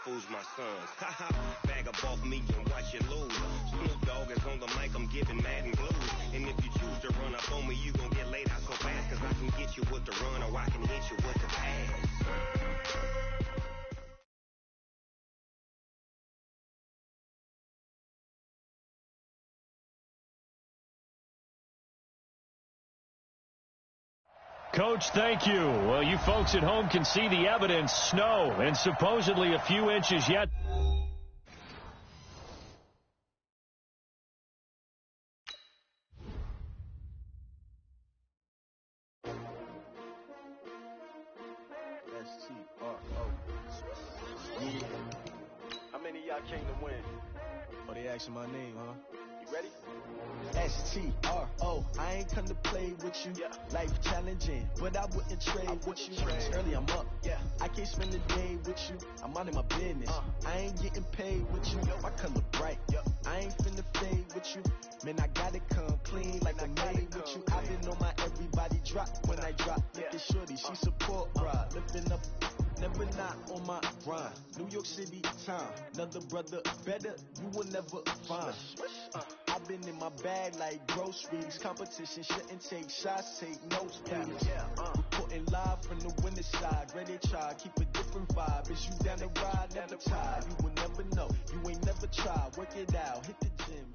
fools my sons. Haha, bag up off me and watch you lose. Snoop Dogg is on the mic, I'm giving Madden blues. And if you choose to run up on me, you gon' get laid out so fast. Cause I can get you with the run or I can hit you with the pass. Coach, thank you. Well, you folks at home can see the evidence. Snow and supposedly a few inches yet. S-T-R-O. Yeah. How many of y'all came to win? Oh, they asking my name, huh? You ready? S-T-R-O. I ain't come to play with you. Yeah. Life challenging, but I wouldn't trade with you. It's early, I'm up. Yeah. I can't spend the day with you. I'm out of my business. I ain't getting paid with you. My color bright. I ain't finna fade with you. Man, I gotta come clean like I'm made with you. I've been on my everybody drop when I drop. Look at shorty, she support ride. Lifting up, never not on my grind. New York City time. Another brother better, you will never find. I've been in my bag like groceries. Competition shouldn't take shots, take notes, please. Reporting live from the winter side. Ready to try, keep a different vibe. Is you down the ride, never tired. You will never know, you ain't never tried. Work it out, hit the gym.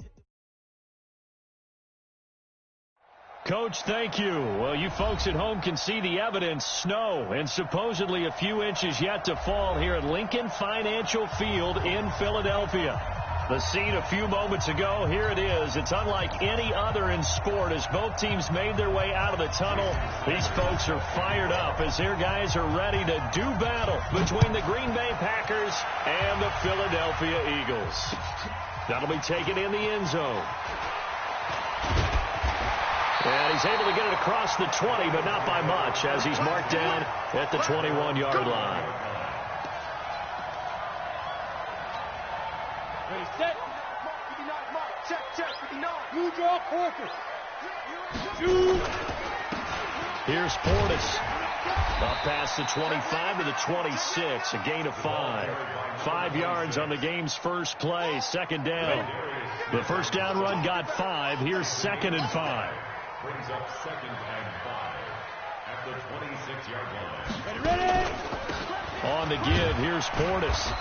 Coach, thank you. Well, you folks at home can see the evidence. Snow and supposedly a few inches yet to fall here at Lincoln Financial Field in Philadelphia. The scene a few moments ago, here it is. It's unlike any other in sport as both teams made their way out of the tunnel. These folks are fired up as their guys are ready to do battle between the Green Bay Packers and the Philadelphia Eagles. That'll be taken in the end zone. And he's able to get it across the 20, but not by much as he's marked down at the 21-yard line. Ready, set. Check, check. You draw corpus. Here's Portis. Up past the 25 to the 26, a gain of 5. 5 yards on the game's first play, second down. The first down run got 5. Here's 2nd and 5. Brings up 2nd and 5 at the 26-yard line. Ready. On the give, here's Portis.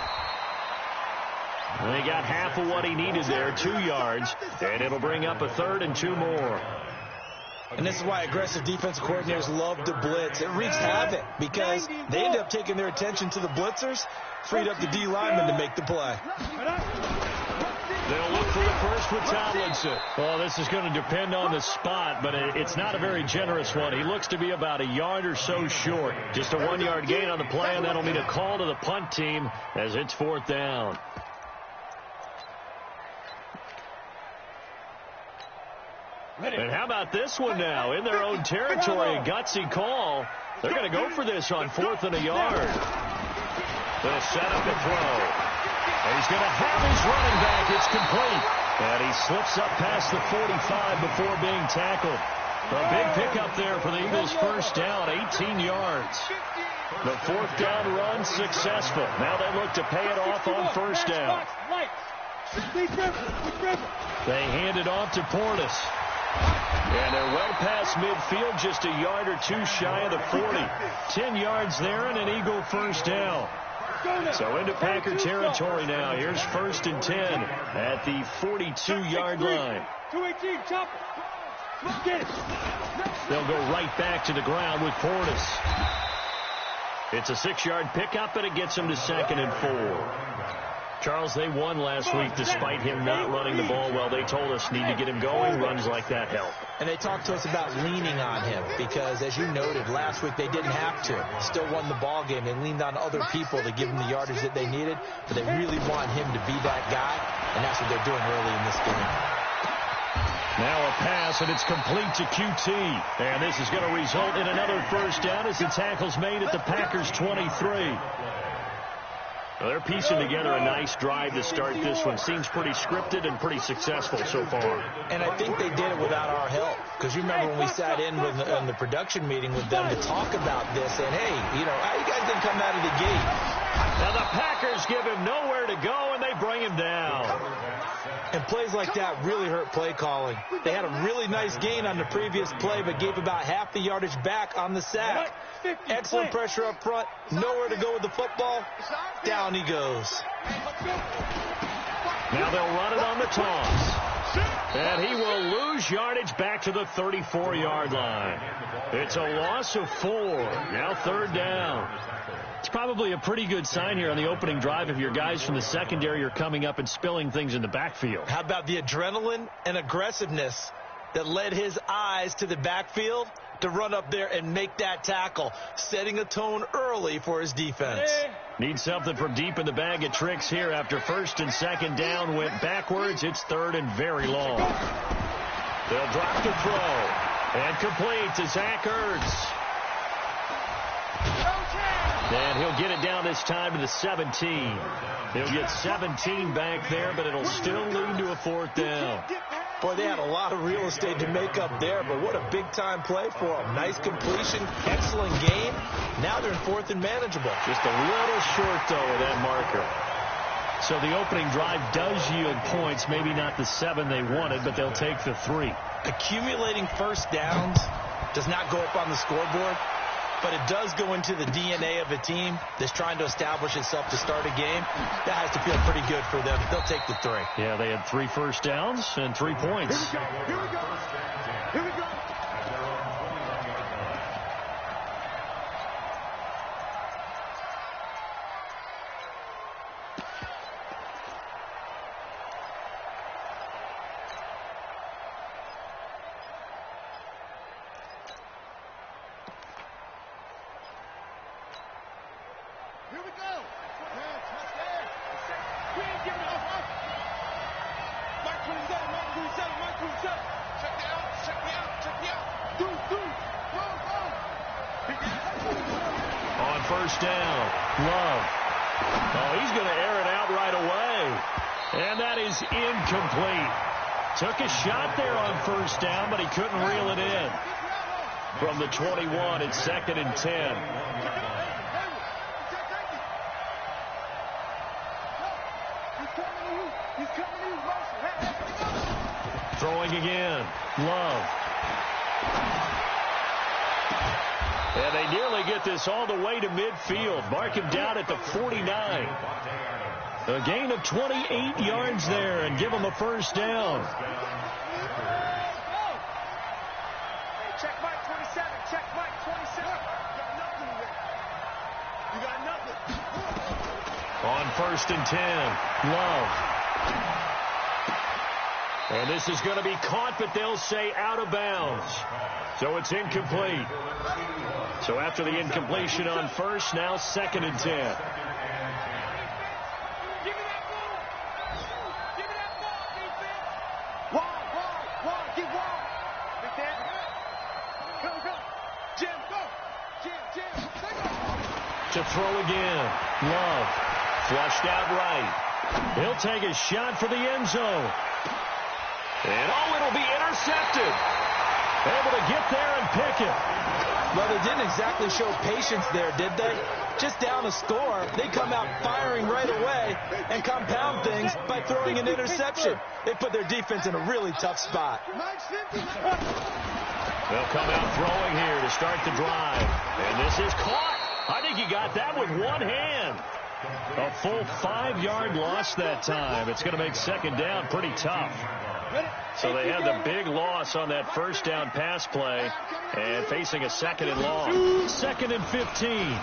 And he got half of what he needed there, 2 yards, and it'll bring up a 3rd and 2 more. And this is why aggressive defensive coordinators love to blitz. It wreaks havoc because they end up taking their attention to the blitzers, freed up the D lineman to make the play. They'll look for the first with Tomlinson. Well, this is going to depend on the spot, but it's not a very generous one. He looks to be about a yard or so short. Just a 1-yard gain on the play, and that'll mean a call to the punt team as it's 4th down. And how about this one now? In their own territory, a gutsy call. They're going to go for this on 4th and a yard. They'll set up the throw. And he's going to have his running back. It's complete. And he slips up past the 45 before being tackled. A big pickup there for the Eagles' first down, 18 yards. The 4th down run successful. Now they look to pay it off on 1st down. They hand it off to Portis. And they're well past midfield, just a yard or 2 shy of the 40. 10 yards there and an Eagle first down. So into Packer territory now. Here's 1st and 10 at the 42-yard line. 218, chop it. They'll go right back to the ground with Portis. It's a 6-yard pickup, and it gets him to 2nd and 4. Charles, they won last week despite him not running the ball well. They told us need to get him going. Runs like that help. And they talked to us about leaning on him because, as you noted, last week they didn't have to. Still won the ball game. They leaned on other people to give them the yardage that they needed, but they really want him to be that guy, and that's what they're doing early in this game. Now a pass, and it's complete to QT. And this is going to result in another first down as the tackle's made at the Packers' 23. Well, they're piecing together a nice drive to start this one. Seems pretty scripted and pretty successful so far. And I think they did it without our help. Because you remember when we sat in the production meeting with them to talk about this, and hey, you know, how you guys didn't come out of the gate? Now the Packers give him nowhere to go, and they bring him down. And plays like that really hurt play calling. They had a really nice gain on the previous play, but gave about half the yardage back on the sack. Excellent pressure up front. Nowhere to go with the football. Down he goes. Now they'll run it on the toss. And he will lose yardage back to the 34-yard line. It's a loss of 4. Now 3rd down. It's probably a pretty good sign here on the opening drive if your guys from the secondary are coming up and spilling things in the backfield. How about the adrenaline and aggressiveness that led his eyes to the backfield to run up there and make that tackle, setting a tone early for his defense. Need something from deep in the bag of tricks here after 1st and 2nd down went backwards. It's 3rd and very long. They'll drop the throw and complete to Zach Ertz. And he'll get it down this time to the 17. He'll get 17 back there, but it'll still lead to a 4th down. Boy, they had a lot of real estate to make up there, but what a big-time play for them. Nice completion, excellent game. Now they're in 4th and manageable. Just a little short, though, of that marker. So the opening drive does yield points, maybe not the 7 they wanted, but they'll take the 3. Accumulating first downs does not go up on the scoreboard, but it does go into the DNA of a team that's trying to establish itself to start a game. That has to feel pretty good for them. They'll take the 3. Yeah, they had 3 first downs and 3 points. Here we go. Here we go. Here we go. We ain't giving it up. Mike 27, Mike 27, Mike 27. Check me out, check me out, check me out. Do. Go. On 1st down, Love. Oh, he's going to air it out right away. And that is incomplete. Took a shot there on 1st down, but he couldn't reel it in. From the 21, it's 2nd and 10. Throwing again. Love. And they nearly get this all the way to midfield. Mark him down at the 49. A gain of 28 yards there and give him a 1st down. Check Mike 27. Check Mike 27. You got nothing. On 1st and 10. Love. And this is going to be caught, but they'll say out of bounds. So it's incomplete. So after the incompletion on 1st, now 2nd and 10. Give me that ball. Give me that ball, defense. Wall. Get wall. Big Dan. Go. Jim, go. Jim. To throw again. Love. Flushed out right. He'll take a shot for the end zone. And, it'll be intercepted. Able to get there and pick it. Well, they didn't exactly show patience there, did they? Just down a score, they come out firing right away and compound things by throwing an interception. They put their defense in a really tough spot. They'll come out throwing here to start the drive. And this is caught. I think he got that with one hand. A full 5-yard loss that time. It's going to make 2nd down pretty tough. So they had the big loss on that 1st down pass play and facing a 2nd and long. 2nd and 15. And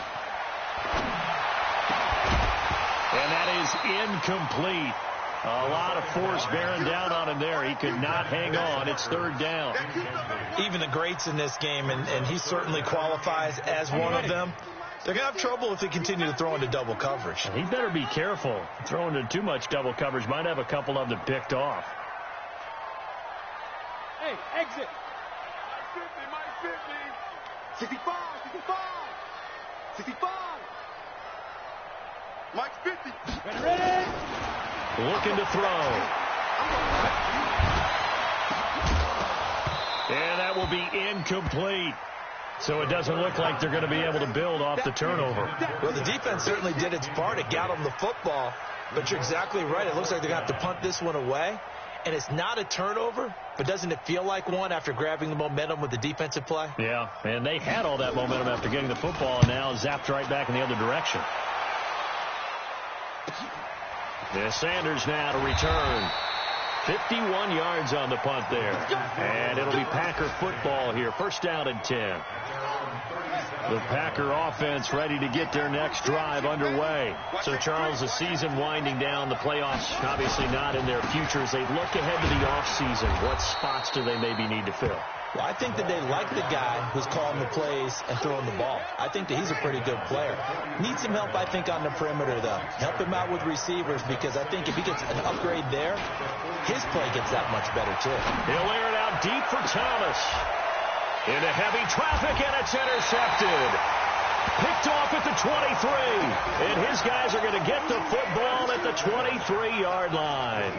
that is incomplete. A lot of force bearing down on him there. He could not hang on. It's 3rd down. Even the greats in this game, and he certainly qualifies as one of them, they're going to have trouble if they continue to throw into double coverage. He better be careful. Throwing into too much double coverage might have a couple of them picked off. Hey, exit. Mike 50. 65. 65. Mike 50. Ready. Looking to throw. And that will be incomplete. So it doesn't look like they're going to be able to build off the turnover. Well, the defense certainly did its part. It got them the football. But you're exactly right. It looks like they're going to have to punt this one away. And it's not a turnover, but doesn't it feel like one after grabbing the momentum with the defensive play? Yeah, and they had all that momentum after getting the football, and now zapped right back in the other direction. Yeah, Sanders now to return. 51 yards on the punt there. And it'll be Packer football here. First down and 10. The Packer offense ready to get their next drive underway. So, Charles, the season winding down, the playoffs obviously not in their future. As they look ahead to the offseason, what spots do they maybe need to fill? Well, I think that they like the guy who's calling the plays and throwing the ball. I think that he's a pretty good player. Needs some help, I think, on the perimeter, though. Help him out with receivers, because I think if he gets an upgrade there, his play gets that much better, too. He'll air it out deep for Thomas. Into heavy traffic, and it's intercepted. Picked off at the 23. And his guys are going to get the football at the 23-yard line.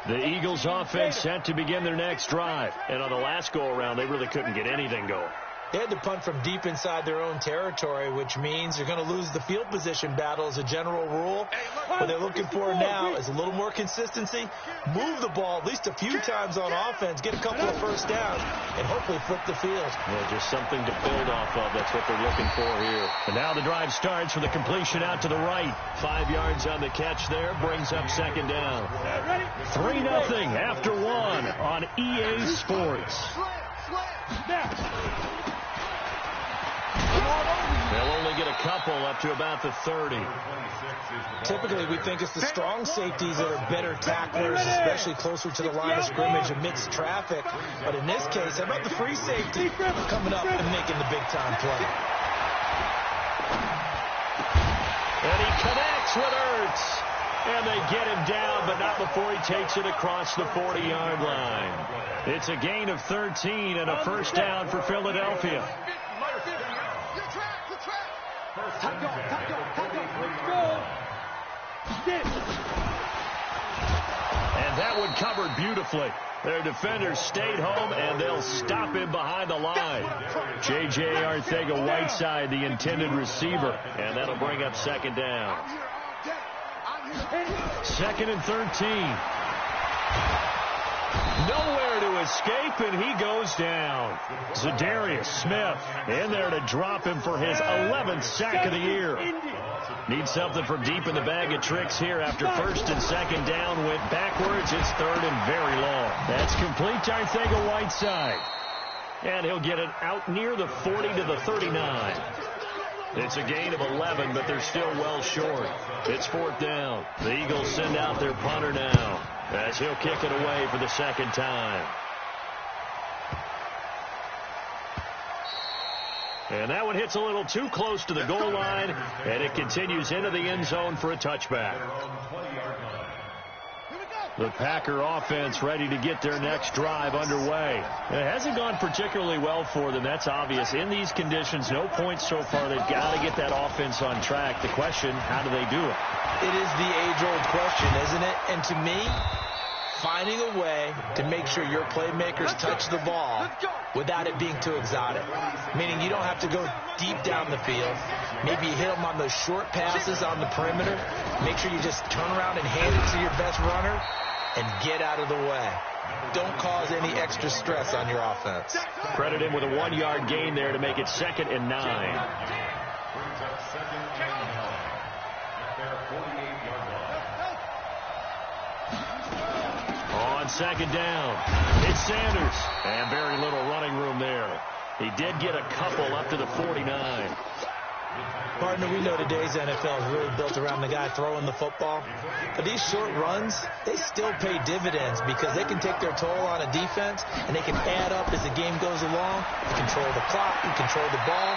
The Eagles offense set to begin their next drive. And on the last go-around, they really couldn't get anything going. They had to punt from deep inside their own territory, which means you're going to lose the field position battle as a general rule. What they're looking for now is a little more consistency, move the ball at least a few times on offense, get a couple of first downs, and hopefully flip the field. Well, just something to build off of. That's what they're looking for here. And now the drive starts with a completion out to the right. 5 yards on the catch there, brings up second down. 3-0 after one on EA Sports. They'll only get a couple up to about the 30. Typically, we think it's the strong safeties that are better tacklers, especially closer to the line of scrimmage amidst traffic. But in this case, how about the free safety coming up and making the big-time play? And he connects with Ertz. And they get him down, but not before he takes it across the 40-yard line. It's a gain of 13 and a first down for Philadelphia. And that one covered beautifully. Their defenders stayed home, and they'll stop him behind the line. J.J. Arcega-Whiteside, the intended receiver, and that'll bring up second down. Second and 13. Nowhere to escape, and he goes down. Zadarius Smith in there to drop him for his 11th sack of the year. Needs something from deep in the bag of tricks here after first and second down went backwards. It's third and very long. That's complete to Arcega-Whiteside. And he'll get it out near the 40 to the 39. It's a gain of 11, but they're still well short. It's fourth down. The Eagles send out their punter now as he'll kick it away for the second time. And that one hits a little too close to the goal line, and it continues into the end zone for a touchback. The Packer offense ready to get their next drive underway. It hasn't gone particularly well for them. That's obvious. In these conditions, no points so far. They've got to get that offense on track. The question, how do they do it? It is the age-old question, isn't it? And to me, finding a way to make sure your playmakers touch the ball without it being too exotic. Meaning you don't have to go deep down the field. Maybe you hit them on those short passes on the perimeter. Make sure you just turn around and hand it to your best runner and get out of the way. Don't cause any extra stress on your offense. Credit him with a 1-yard gain there to make it 2nd and 9. On second down, it's Sanders. And very little running room there. He did get a couple up to the 49. Partner, we know today's NFL is really built around the guy throwing the football. But these short runs, they still pay dividends because they can take their toll on a defense, and they can add up as the game goes along. You control the clock, you control the ball,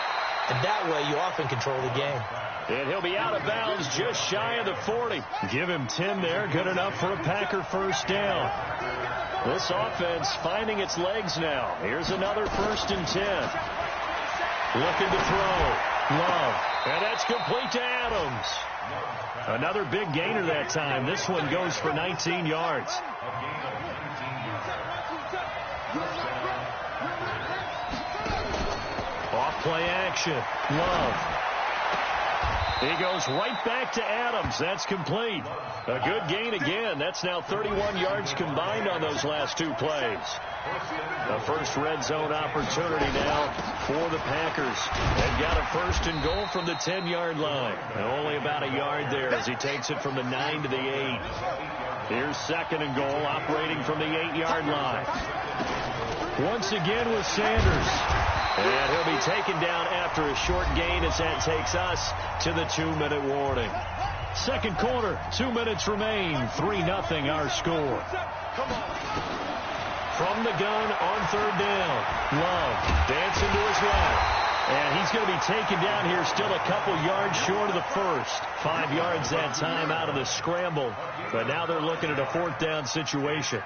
and that way you often control the game. And he'll be out of bounds just shy of the 40. Give him 10 there, good enough for a Packer first down. This offense finding its legs now. Here's another 1st and 10. Looking to throw. Love. And that's complete to Adams. Another big gainer that time. This one goes for 19 yards. Play action. Love. He goes right back to Adams. That's complete. A good gain again. That's now 31 yards combined on those last two plays. The first red zone opportunity now for the Packers. They've got a first and goal from the 10-yard line. And only about a yard there as he takes it from the 9 to the 8. Here's second and goal operating from the 8-yard line. Once again with Sanders. And he'll be taken down after a short gain as that takes us to the 2-minute warning. Second quarter, 2 minutes remain. 3-0 our score. From the gun on third down. Love dancing to his right. And he's going to be taken down here still a couple yards short of the first. 5 yards that time out of the scramble. But now they're looking at a fourth down situation.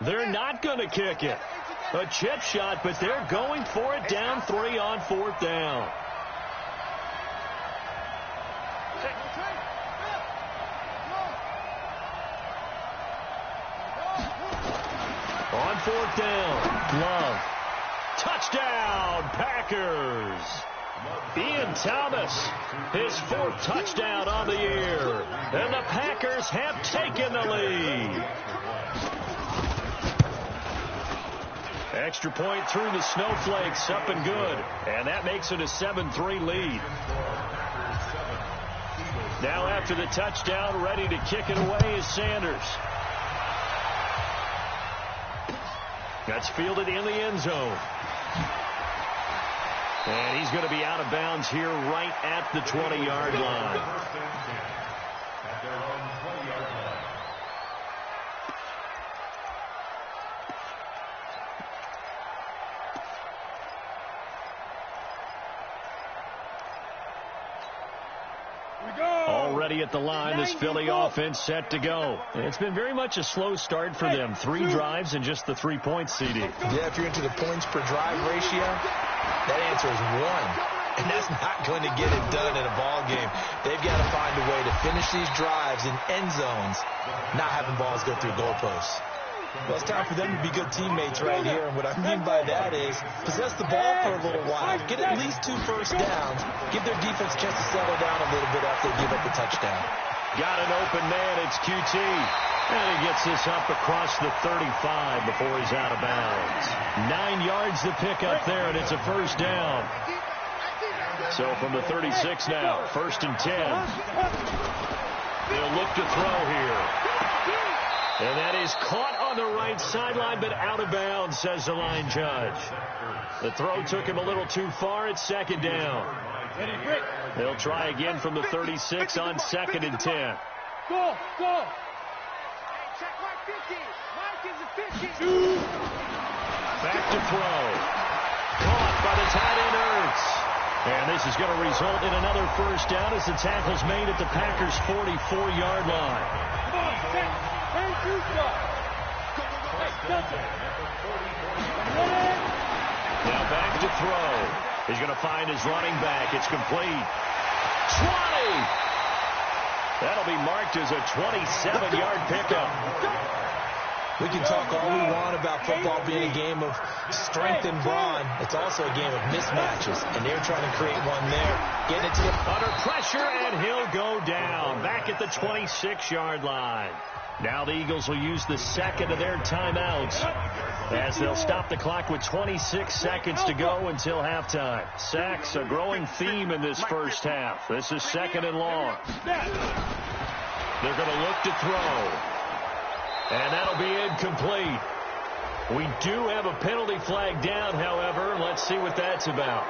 They're not going to kick it. A chip shot, but they're going for it down 3 on fourth down. On fourth down, Love. Touchdown, Packers. Ian Thomas, his fourth touchdown on the year. And the Packers have taken the lead. Extra point through the snowflakes, up and good. And that makes it a 7-3 lead. Now after the touchdown, ready to kick it away is Sanders. That's fielded in the end zone. And he's going to be out of bounds here right at the 20-yard line. At their own 20-yard line. Already at the line, this Philly offense set to go. It's been very much a slow start for them. 3 drives and just the 3 points, CD. Yeah, if you're into the points per drive ratio, that answer is 1. And that's not going to get it done in a ball game. They've got to find a way to finish these drives in end zones, not having balls go through goalposts. Well, it's time for them to be good teammates right here. And what I mean by that is possess the ball for a little while. Get at least 2 first downs. Give their defense a chance to settle down a little bit after they give up the touchdown. Got an open man. It's QT. And he gets this up across the 35 before he's out of bounds. 9 yards to pick up there, and it's a first down. So from the 36 now, first and 10. They'll look to throw here. And that is caught on the right sideline, but out of bounds, says the line judge. The throw took him a little too far. It's second down. They'll try again from the 36 on second and 10. Go, go. Back to throw. Caught by the tight end Ertz. And this is going to result in another first down as the tackle's made at the Packers' 44-yard line. Come on, now back to throw. He's going to find his running back. It's complete. 20! That'll be marked as a 27-yard pickup. We can talk all we want about football being a game of strength and brawn. It's also a game of mismatches, and they're trying to create one there. Getting it to the... Under pressure, and he'll go down. Back at the 26-yard line. Now the Eagles will use the second of their timeouts as they'll stop the clock with 26 seconds to go until halftime. Sacks, a growing theme in this first half. This is second and long. They're going to look to throw. And that'll be incomplete. We do have a penalty flag down, however. Let's see what that's about.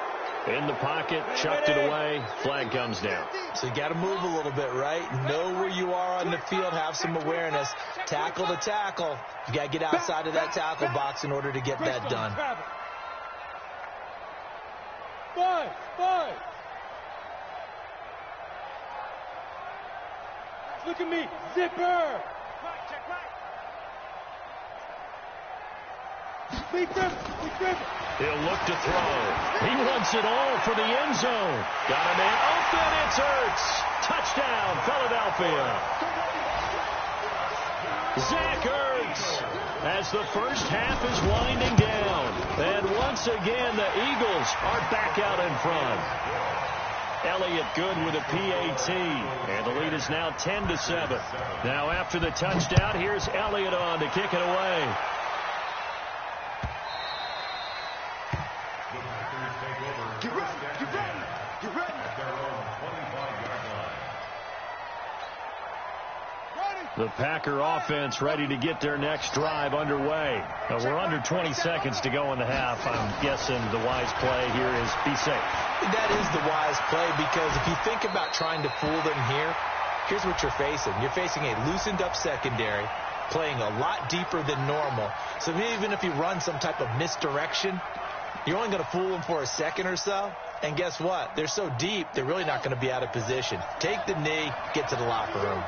In the pocket, chucked it away, flag comes down. So you got to move a little bit, right? Know where you are on the field, have some awareness. Tackle to tackle. You got to get outside of that tackle box in order to get that done. 5. Look at me, zipper. He'll look to throw. He wants it all for the end zone. Got a man open. It's Ertz. Touchdown, Philadelphia. Zach Ertz, as the first half is winding down. And once again, the Eagles are back out in front. Elliott good with a PAT, and the lead is now 10-7. Now after the touchdown, here's Elliott on to kick it away. Get ready, get ready, get ready. The Packer offense ready to get their next drive underway. We're under 20 seconds to go in the half. I'm guessing the wise play here is be safe. That is the wise play, because if you think about trying to fool them here, here's what you're facing. You're facing a loosened up secondary, playing a lot deeper than normal. So even if you run some type of misdirection, you're only going to fool them for a second or so. And guess what? They're so deep, they're really not going to be out of position. Take the knee, get to the locker room.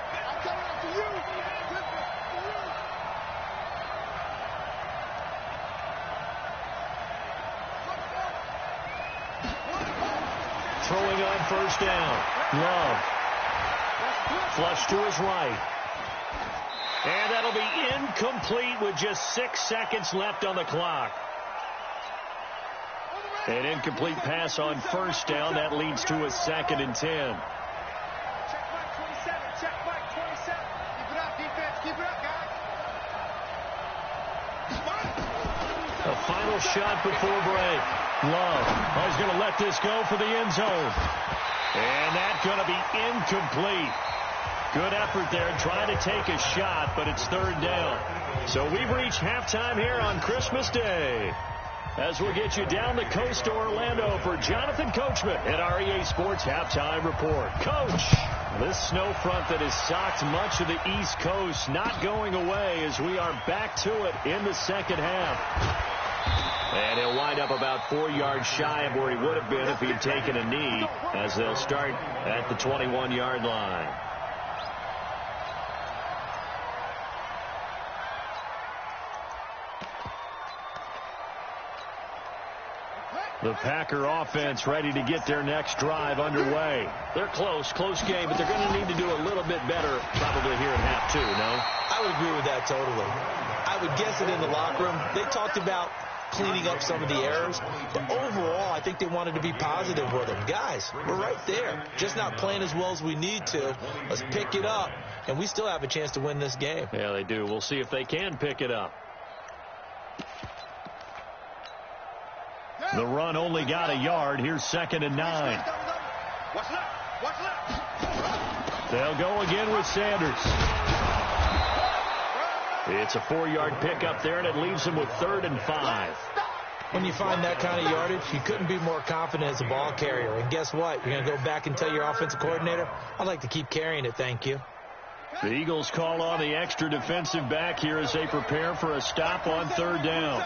Throwing on first down. Love. Flush to his right. And that'll be incomplete with just 6 seconds left on the clock. An incomplete pass on first down. That leads to a 2nd and 10. Check back 27. Check back 27. Keep it up, defense. Keep it up, guys. A final shot before break. Love. He's going to let this go for the end zone. And that's going to be incomplete. Good effort there trying to take a shot, but it's 3rd down. So we've reached halftime here on Christmas Day. As we'll get you down the coast to Orlando for Jonathan Coachman at our EA Sports Halftime Report. Coach, this snow front that has socked much of the East Coast not going away as we are back to it in the second half. And he'll wind up about 4 yards shy of where he would have been if he had taken a knee, as they'll start at the 21-yard line. The Packer offense ready to get their next drive underway. They're close game, but they're going to need to do a little bit better probably here in half 2, no? I would agree with that totally. I would guess it in the locker room. They talked about cleaning up some of the errors, but overall, I think they wanted to be positive with them. Guys, we're right there. Just not playing as well as we need to. Let's pick it up, and we still have a chance to win this game. Yeah, they do. We'll see if they can pick it up. The run only got a yard. Here's 2nd and 9. What's left? What's left? They'll go again with Sanders. It's a 4-yard pickup there, and it leaves them with 3rd and 5. When you find that kind of yardage, you couldn't be more confident as a ball carrier. And guess what? You're going to go back and tell your offensive coordinator, I'd like to keep carrying it, thank you. The Eagles call on the extra defensive back here as they prepare for a stop on 3rd down.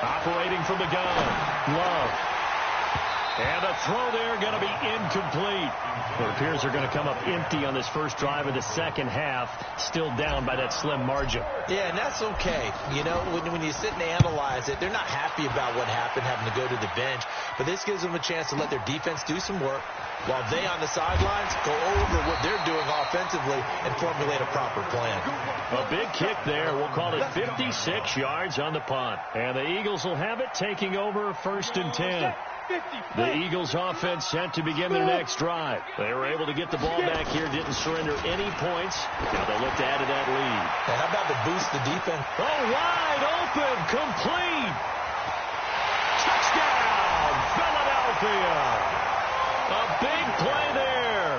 Operating from the gun, Love. And a throw there going to be incomplete. It appears they're going to come up empty on this first drive of the second half, still down by that slim margin. Yeah, and that's okay. You know, when you sit and analyze it, they're not happy about what happened, having to go to the bench. But this gives them a chance to let their defense do some work while they on the sidelines go over what they're doing offensively and formulate a proper plan. A big kick there. We'll call it 56 yards on the punt. And the Eagles will have it, taking over 1st and 10. The Eagles offense set to begin their next drive. They were able to get the ball back here, didn't surrender any points. Now they'll look to add to that lead. And how about the boost the defense? Oh, wide open, complete. Touchdown, Philadelphia. A big play there.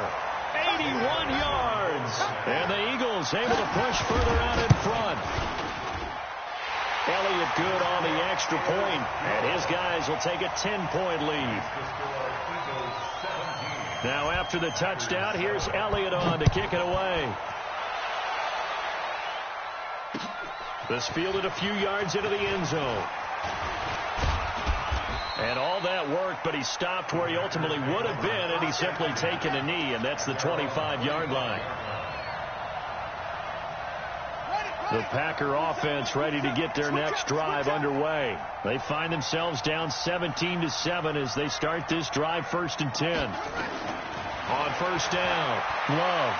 81 yards. And the Eagles able to push further out in front. Elliott good on the extra point, and his guys will take a 10-point lead. Now after the touchdown, here's Elliott on to kick it away. This fielded a few yards into the end zone. And all that worked, but he stopped where he ultimately would have been, and he's simply taken a knee, and that's the 25-yard line. The Packer offense ready to get their next drive underway. They find themselves down 17-7 as they start this drive 1st and 10. On first down, Love.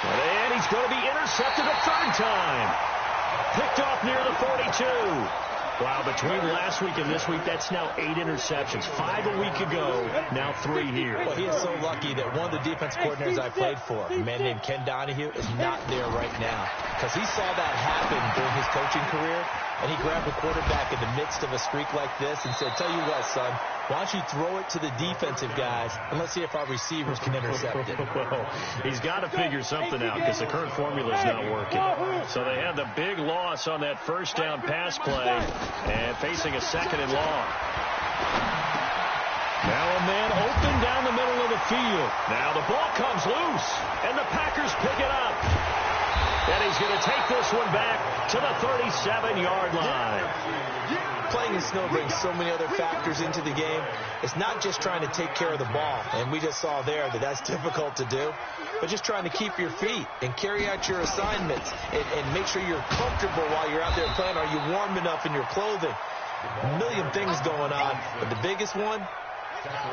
And he's going to be intercepted a third time. Picked off near the 42. Wow, between last week and this week, that's now 8 interceptions. 5 a week ago, now 3 here. Well, he is so lucky that one of the defense coordinators I played for, a man named Ken Donahue, is not there right now. Because he saw that happen during his coaching career, and he grabbed a quarterback in the midst of a streak like this and said, tell you what, son, why don't you throw it to the defensive guys, and let's see if our receivers can intercept it. Well, he's got to figure something out because the current formula is not working. So they had the big loss on that first down pass play and facing a second and long. Now a man open down the middle of the field. Now the ball comes loose, and the Packers pick it up. And he's going to take this one back to the 37-yard line. Playing in snow brings so many other factors into the game. It's not just trying to take care of the ball, and we just saw there that that's difficult to do, but just trying to keep your feet and carry out your assignments and make sure you're comfortable while you're out there playing. Are you warm enough in your clothing? A million things going on, but the biggest one,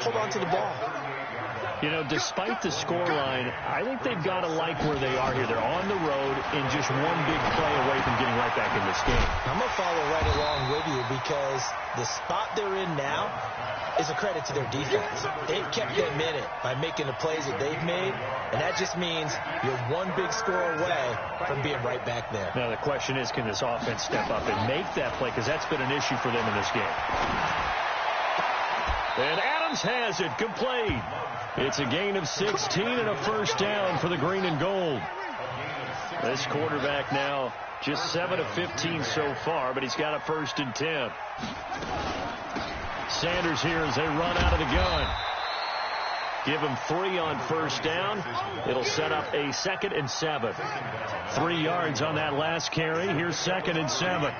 hold on to the ball. You know, despite the scoreline, I think they've got to like where they are here. They're on the road and just one big play away from getting right back in this game. I'm going to follow right along with you because the spot they're in now is a credit to their defense. They've kept them in it by making the plays that they've made, and that just means you're one big score away from being right back there. Now, the question is, can this offense step up and make that play? Because that's been an issue for them in this game. And Adams has it, complete. It's a gain of 16 and a first down for the green and gold. This quarterback now just 7 of 15 so far, but he's got a 1st and 10. Sanders here as they run out of the gun. Give him 3 on first down. It'll set up a 2nd and 7. 3 yards on that last carry. Here's 2nd and 7.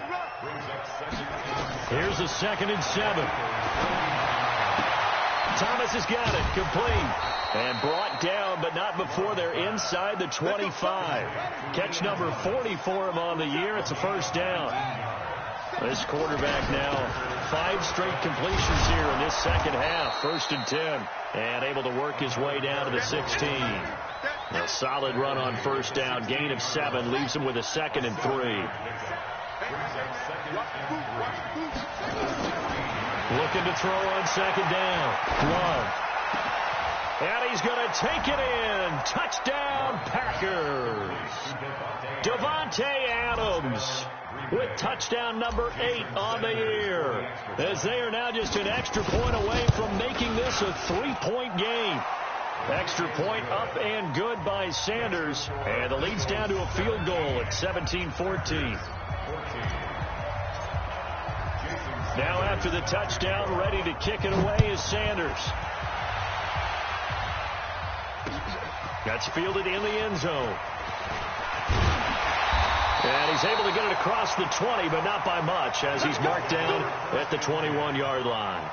Here's a 2nd and 7. Thomas has got it, complete, and brought down, but not before they're inside the 25. Catch number 40 for him on the year. It's a first down. This quarterback now 5 straight completions here in this second half. 1st and 10, and able to work his way down to the 16. A solid run on first down, gain of 7, leaves him with a 2nd and 3. Looking to throw on 2nd down. Love. And he's going to take it in. Touchdown, Packers. Davante Adams with touchdown number 8 on the year, as they are now just an extra point away from making this a 3-point game. Extra point up and good by Sanders, and the lead's down to a field goal at 17-14. Now after the touchdown, ready to kick it away is Sanders. That's fielded in the end zone. And he's able to get it across the 20, but not by much, as he's marked down at the 21-yard line.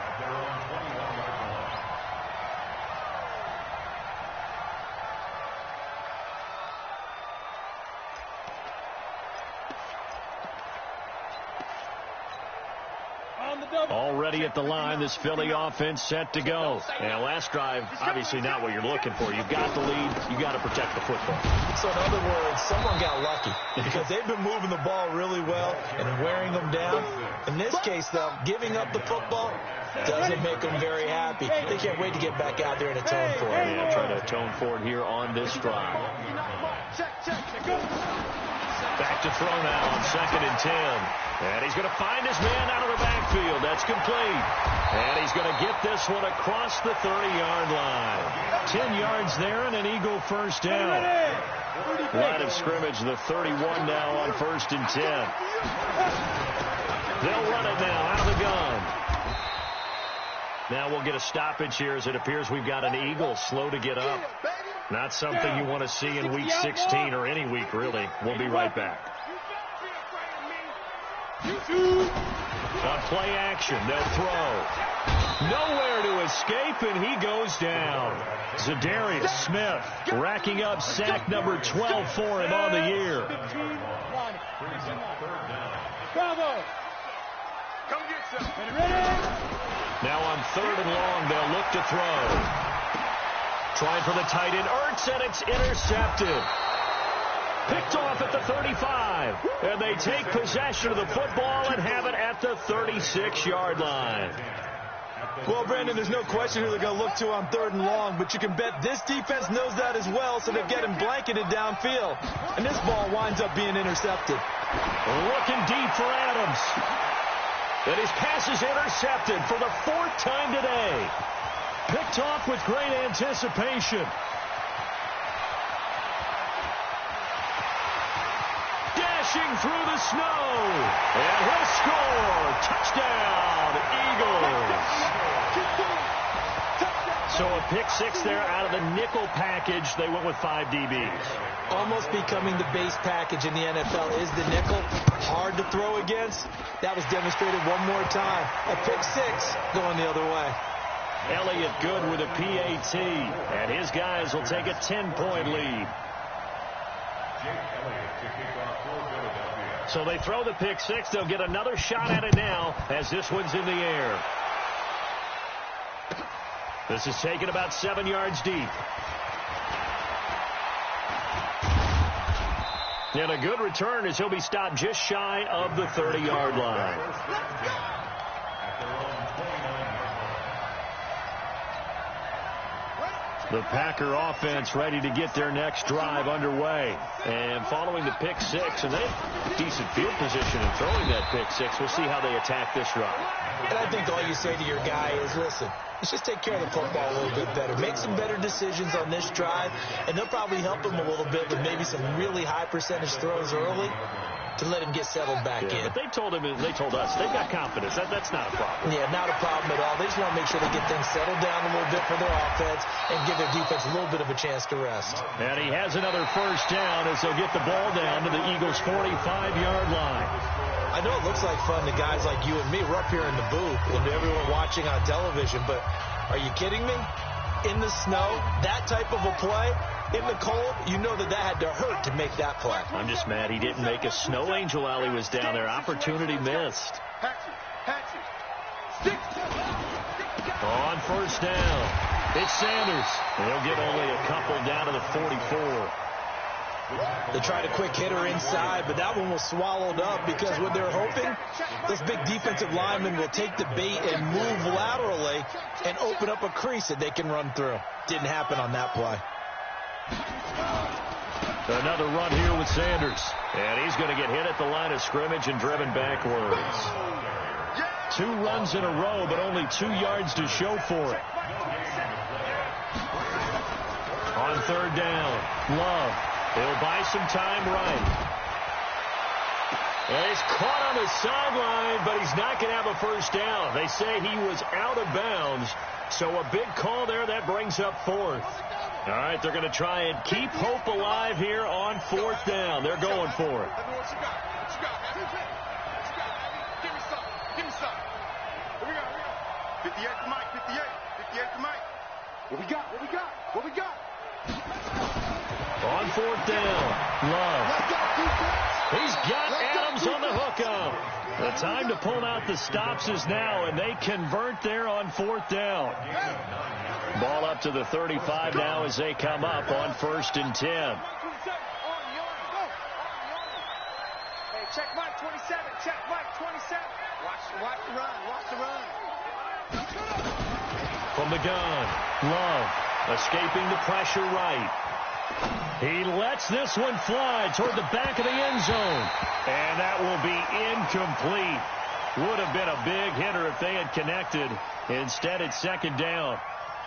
Already at the line, this Philly offense set to go. And last drive, obviously not what you're looking for. You've got the lead. You've got to protect the football. So in other words, someone got lucky because they've been moving the ball really well and wearing them down. In this case, though, giving up the football doesn't make them very happy. They can't wait to get back out there and atone for it. Yeah, try to atone for it here on this drive. Back to throw now on 2nd and 10. And he's going to find his man out of the backfield. That's complete. And he's going to get this one across the 30-yard line. 10 yards there and an Eagle first down. Line of scrimmage, the 31 now on 1st and 10. They'll run it now out of the gun. Now we'll get a stoppage here as it appears we've got an Eagle slow to get up. Not something you want to see in week 16 or any week, really. We'll be right back. On play action, they'll throw. Nowhere to escape, and he goes down. Zadarius Smith racking up sack number 12 for him on the year. Bravo. Come get some. Now on 3rd and long. They'll look to throw. Trying for the tight end, Ertz, and it's intercepted. Picked off at the 35. And they take possession of the football and have it at the 36-yard line. Well, Brandon, there's no question who they're going to look to on 3rd and long, but you can bet this defense knows that as well, so they're getting blanketed downfield. And this ball winds up being intercepted. Looking deep for Adams. And his pass is intercepted for the 4th time today. Picked off with great anticipation. Dashing through the snow. And he'll score. Touchdown, Eagles. So a pick 6 there out of the nickel package. They went with 5 DBs. Almost becoming the base package in the NFL is the nickel. Hard to throw against. That was demonstrated one more time. A pick 6 going the other way. Elliott good with a PAT. And his guys will take a 10-point lead. So they throw the pick 6. They'll get another shot at it now as this one's in the air. This is taken about 7 yards deep. And a good return as he'll be stopped just shy of the 30-yard line. The Packer offense ready to get their next drive underway. And following the pick 6, and they have decent field position in throwing that pick 6. We'll see how they attack this drive. And I think all you say to your guy is, listen, let's just take care of the football a little bit better. Make some better decisions on this drive, and they'll probably help him a little bit with maybe some really high percentage throws early to let him get settled back in. But they told us, they've got confidence. That's not a problem. Yeah, not a problem at all. They just want to make sure they get things settled down a little bit for their offense and give their defense a little bit of a chance to rest. And he has another 1st down as they'll get the ball down to the Eagles' 45-yard line. I know it looks like fun to guys like you and me. We're up here in the booth and everyone watching on television, but are you kidding me? In the snow, that type of a play, in the cold, you know that had to hurt to make that play. I'm just mad he didn't make a snow angel while he was down there. Opportunity missed. On 1st down, it's Sanders. They'll get only a couple down to the 44. They tried a quick hitter inside, but that one was swallowed up because what they're hoping, those big defensive linemen will take the bait and move laterally and open up a crease that they can run through. Didn't happen on that play. Another run here with Sanders. And he's going to get hit at the line of scrimmage and driven backwards. 2 runs in a row, but only 2 yards to show for it. On 3rd down, Love. He'll buy some time right. And he's caught on the sideline, but he's not going to have a 1st down. They say he was out of bounds. So a big call there. That brings up 4th. All right, they're going to try and keep hope alive here on 4th down. They're going for it. Give me some. What we got? 58 to Mike, 58 to Mike. What we got? On 4th down, Love. He's got Adams on the hookup. The time to pull out the stops is now, and they convert there on 4th down. Ball up to the 35 now as they come up on 1st and 10. Hey, check Mike 27. Check Mike 27. Watch the run. From the gun, Love escaping the pressure right. He lets this one fly toward the back of the end zone. And that will be incomplete. Would have been a big hitter if they had connected. Instead, it's 2nd down.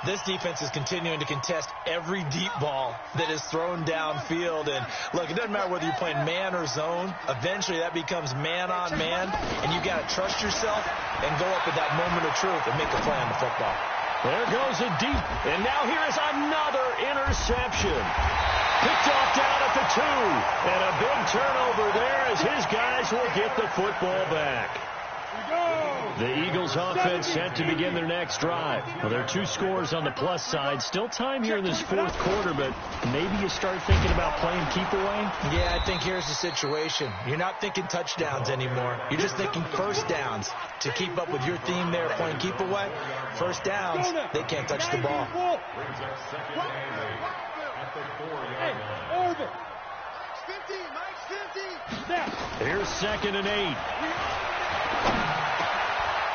This defense is continuing to contest every deep ball that is thrown downfield. And, look, it doesn't matter whether you're playing man or zone. Eventually, that becomes man on man. And you got to trust yourself and go up at that moment of truth and make a play on the football. There goes it deep. And now here is another interception. Picked off down at the 2. And a big turnover there as his guys will get the football back. The Eagles offense set to begin their next drive. Well, there are 2 scores on the plus side. Still time here in this 4th quarter, but maybe you start thinking about playing keep away? Yeah, I think here's the situation. You're not thinking touchdowns anymore. You're just thinking first downs. To keep up with your theme there, playing keep away, first downs, they can't touch the ball. Brings up second and 8 at the 4-yard line. Over. 50, Mike 50. Here's 2nd and 8.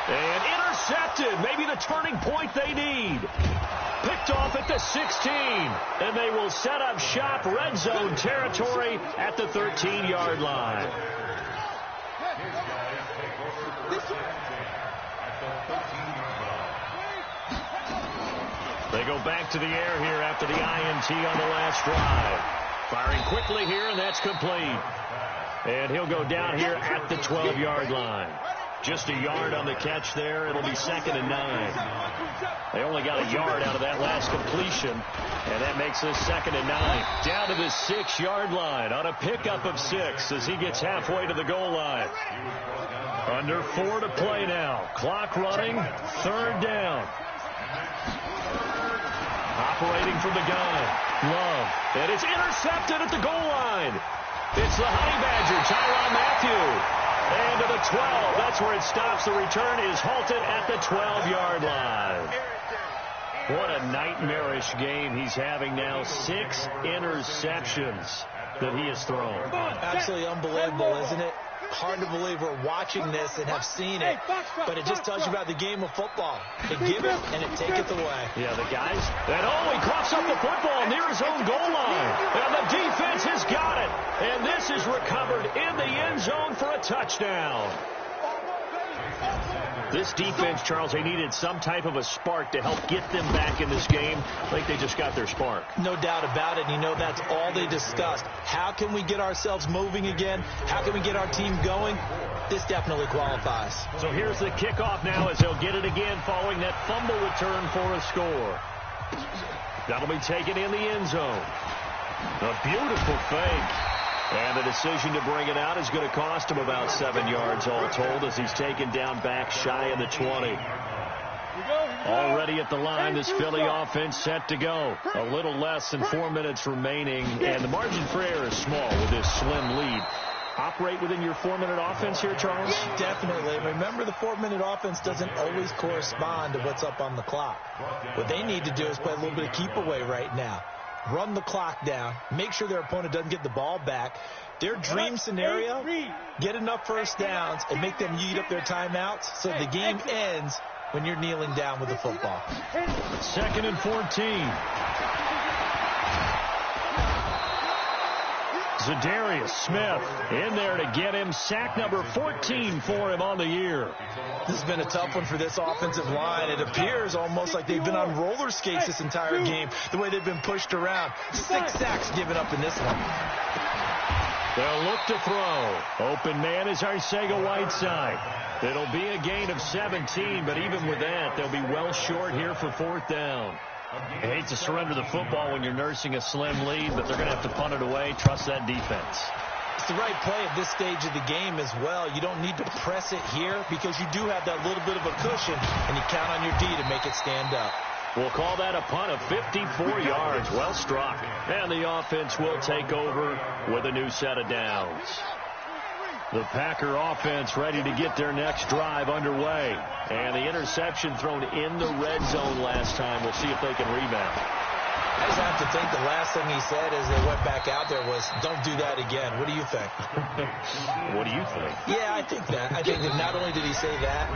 And intercepted. Maybe the turning point they need. Picked off at the 16. And they will set up shop red zone territory at the 13-yard line. His guys take over first and 10 at the 13-yard line. They go back to the air here after the INT on the last drive. Firing quickly here, and that's complete. And he'll go down here at the 12-yard line. Just a yard on the catch there. It'll be 2nd and 9. They only got a yard out of that last completion, and that makes this 2nd and 9. Down to the 6-yard line on a pickup of 6 as he gets halfway to the goal line. Under 4 to play now. Clock running. 3rd down. Operating from the gun. Love. And it's intercepted at the goal line. It's the Honey Badger, Tyrann Mathieu. And to the 12. That's where it stops. The return is halted at the 12-yard line. What a nightmarish game he's having now. 6 interceptions that he has thrown. Absolutely unbelievable, isn't it? Hard to believe we're watching this and have seen it, but it just tells you about the game of football. They give it and it taketh away. Yeah, the guys. And he coughs up the football near his own goal line. And the defense has got it. And this is recovered in the end zone for a touchdown. This defense, Charles, they needed some type of a spark to help get them back in this game. I think they just got their spark. No doubt about it. You know, that's all they discussed. How can we get ourselves moving again? How can we get our team going? This definitely qualifies. So here's the kickoff now as they'll get it again following that fumble return for a score. That'll be taken in the end zone. A beautiful fake. And the decision to bring it out is going to cost him about 7 yards all told as he's taken down back shy of the 20. Already at the line, this Philly offense set to go. A little less than 4 minutes remaining, and the margin for error is small with this slim lead. Operate within your 4-minute offense here, Charles? Definitely. Remember, the 4-minute offense doesn't always correspond to what's up on the clock. What they need to do is play a little bit of keep away right now. Run the clock down, make sure their opponent doesn't get the ball back. Their dream scenario, get enough first downs and make them eat up their timeouts so the game ends when you're kneeling down with the football. 2nd and 14. Zadarius Smith in there to get him. Sack number 14 for him on the year. This has been a tough one for this offensive line. It appears almost like they've been on roller skates this entire game, the way they've been pushed around. 6 sacks given up in this one. They'll look to throw. Open man is Arcega-Whiteside. It'll be a gain of 17, but even with that, they'll be well short here for 4th down. I hate to surrender the football when you're nursing a slim lead, but they're going to have to punt it away. Trust that defense. It's the right play at this stage of the game as well. You don't need to press it here because you do have that little bit of a cushion, and you count on your D to make it stand up. We'll call that a punt of 54 yards. Well struck. And the offense will take over with a new set of downs. The Packer offense ready to get their next drive underway. And the interception thrown in the red zone last time. We'll see if they can rebound. I just have to think the last thing he said as they went back out there was, don't do that again. What do you think? What do you think? Yeah, I think that. I think that not only did he say that,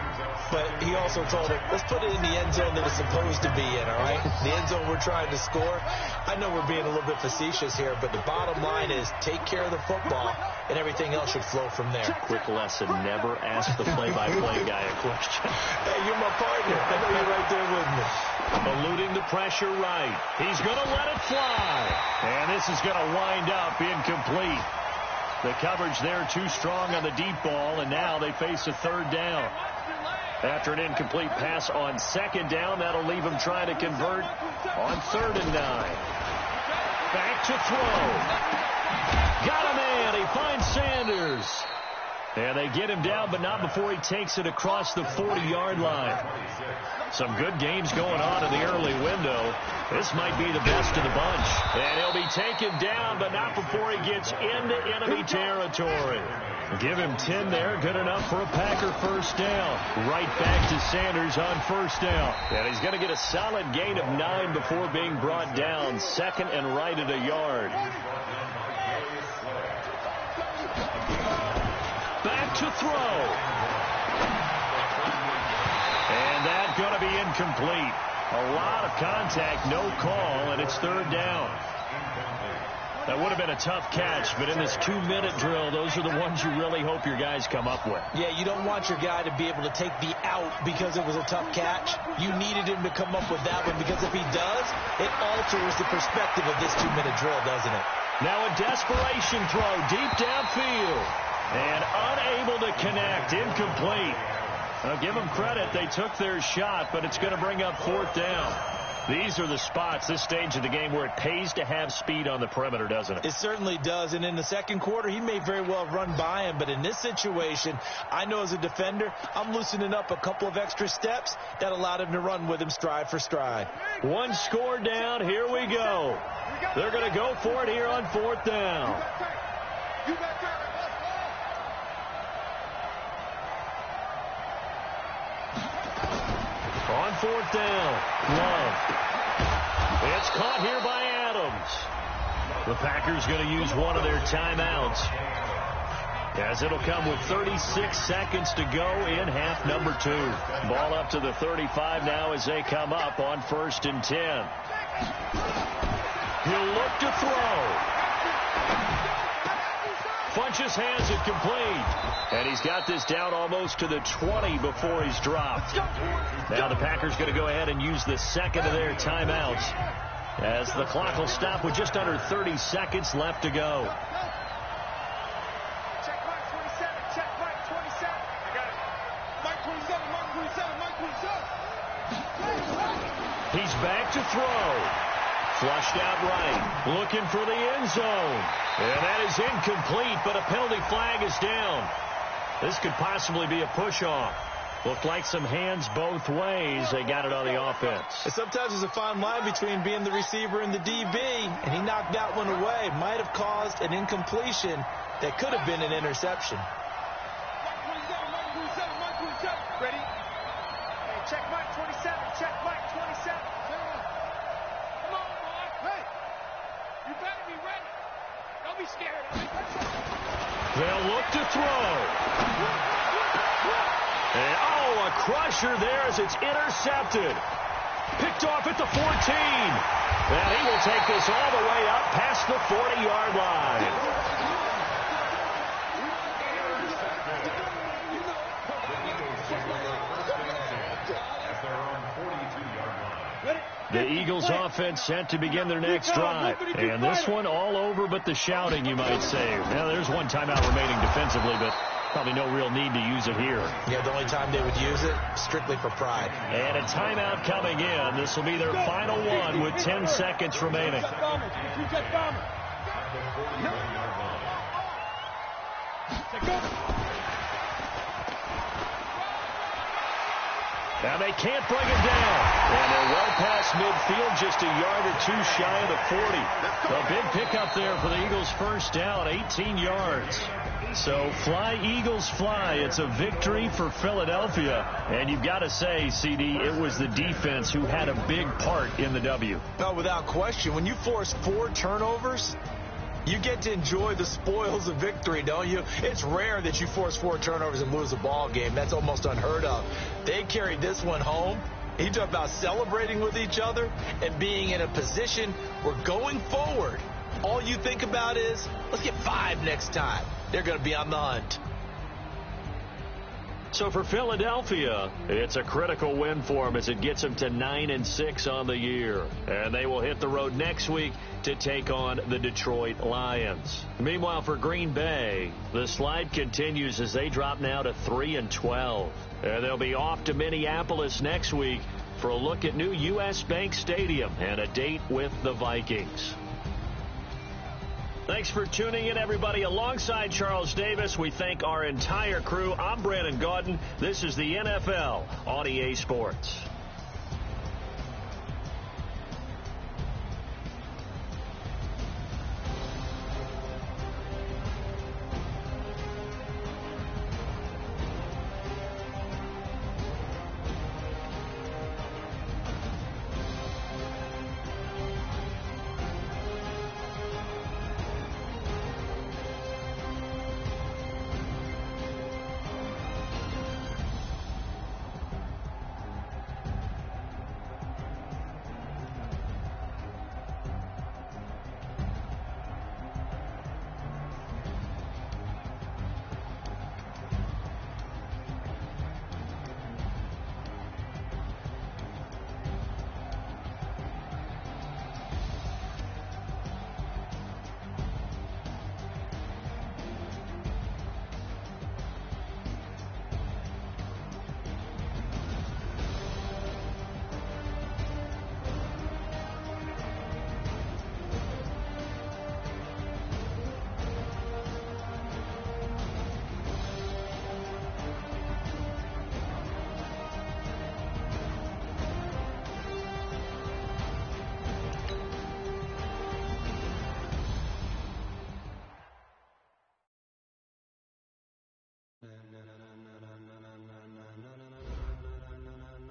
but he also told him, let's put it in the end zone that it's supposed to be in, all right? The end zone we're trying to score. I know we're being a little bit facetious here, but the bottom line is take care of the football, and everything else should flow from there. Quick lesson, never ask the play-by-play guy a question. Hey, you're my partner. I know you're right there with me. Eluding the pressure right. He's going to let it fly. And this is going to wind up incomplete. The coverage there too strong on the deep ball, and now they face a 3rd down. After an incomplete pass on 2nd down, that'll leave him trying to convert on 3rd and 9. Back to throw. Got a man. He finds Sanders. And they get him down, but not before he takes it across the 40-yard line. Some good games going on in the early window. This might be the best of the bunch. And he'll be taken down, but not before he gets into enemy territory. Give him 10 there. Good enough for a Packer first down. Right back to Sanders on first down. And he's going to get a solid gain of 9 before being brought down. Second and right at a yard. Back to throw. And that's going to be incomplete. A lot of contact, no call, and it's third down. That would have been a tough catch, but in this 2-minute drill, those are the ones you really hope your guys come up with. Yeah, you don't want your guy to be able to take the out because it was a tough catch. You needed him to come up with that one, because if he does, it alters the perspective of this 2-minute drill, doesn't it? Now a desperation throw deep downfield. And unable to connect, incomplete. Now give them credit, they took their shot, but it's going to bring up fourth down. These are the spots, this stage of the game, where it pays to have speed on the perimeter, doesn't it? It certainly does, and in the second quarter, he may very well run by him, but in this situation, I know as a defender, I'm loosening up a couple of extra steps that allowed him to run with him stride for stride. One score down, here we go. They're going to go for it here on fourth down. On fourth down, Love. It's caught here by Adams. The Packers going to use one of their timeouts, as it'll come with 36 seconds to go in half number 2. Ball up to the 35 now as they come up on 1st and 10. He'll look to throw. Funches has it complete. And he's got this down almost to the 20 before he's dropped. Now the Packers going to go ahead and use the second of their timeouts, as the clock will stop with just under 30 seconds left to go. Check Mike 27. Check Mike 27. I got it. Mike 27. Mike 27. Mike 27. He's back to throw. Flushed out right. Looking for the end zone. And that is incomplete, but a penalty flag is down. This could possibly be a push-off. Looked like some hands both ways. They got it on the offense. And sometimes there's a fine line between being the receiver and the DB, and he knocked that one away. Might have caused an incompletion that could have been an interception. Ready? Hey, check Mike 27. Check Mike 27. Come on, boy. Hey, you better be ready. Don't be scared. They'll look to throw. And, a crusher there as it's intercepted. Picked off at the 14. And he will take this all the way up past the 40-yard line. The Eagles offense set to begin their next drive. And this one all over but the shouting, you might say. Now, there's one timeout remaining defensively, but probably no real need to use it here. Yeah, the only time they would use it, strictly for pride. And a timeout coming in. This will be their final one with 10 seconds remaining. Now they can't bring it down. And they're well past midfield, just a yard or two shy of the 40. A big pickup there for the Eagles' first down, 18 yards. So fly, Eagles, fly. It's a victory for Philadelphia. And you've got to say, CD, it was the defense who had a big part in the W. No, without question. When you force 4 turnovers, you get to enjoy the spoils of victory, don't you? It's rare that you force 4 turnovers and lose a ball game. That's almost unheard of. They carried this one home. You talk about celebrating with each other and being in a position where going forward, all you think about is, let's get 5 next time. They're going to be on the hunt. So for Philadelphia, it's a critical win for them as it gets them to 9-6 on the year. And they will hit the road next week to take on the Detroit Lions. Meanwhile, for Green Bay, the slide continues as they drop now to 3-12. And they'll be off to Minneapolis next week for a look at new U.S. Bank Stadium and a date with the Vikings. Thanks for tuning in, everybody. Alongside Charles Davis, we thank our entire crew. I'm Brandon Gaudin. This is the NFL on EA Sports.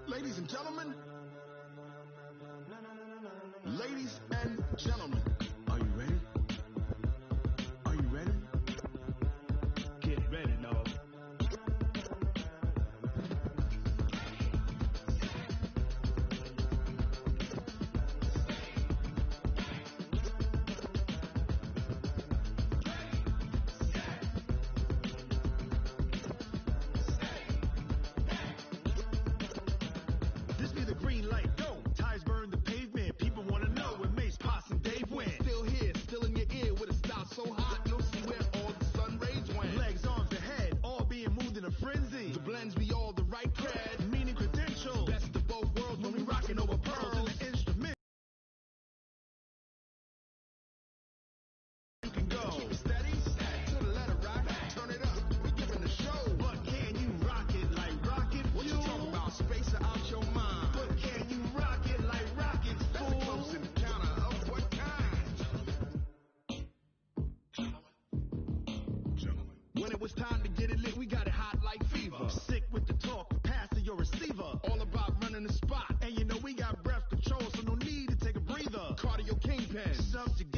Ladies and gentlemen, ladies and gentlemen, are you ready? Are you ready? Get ready, dog. This be the green light, go. Ties burn the pavement. People want to know where Mace, Posse, and Dave went. Still here, still in your ear with a style so hot, you'll see where all the sun rays went. Legs, arms, the head, all being moved in a frenzy. The blends be all the right cred, meaning credentials. Best of both worlds when we rockin' over pearls in the instrument. You can go steady, to the letter rock, turn it up. We giving the show. But can you rock it like rocket? What you talking about? Space out your mind. But can you rock it like rockets? That's a close encounter of what kind? Gentlemen. When it was time to get it lit, we got it hot like fever. Sick with the talk, pass to your receiver. All about running the spot. And you know we got breath control, so no need to take a breather. Cardio kingpin, subjugate.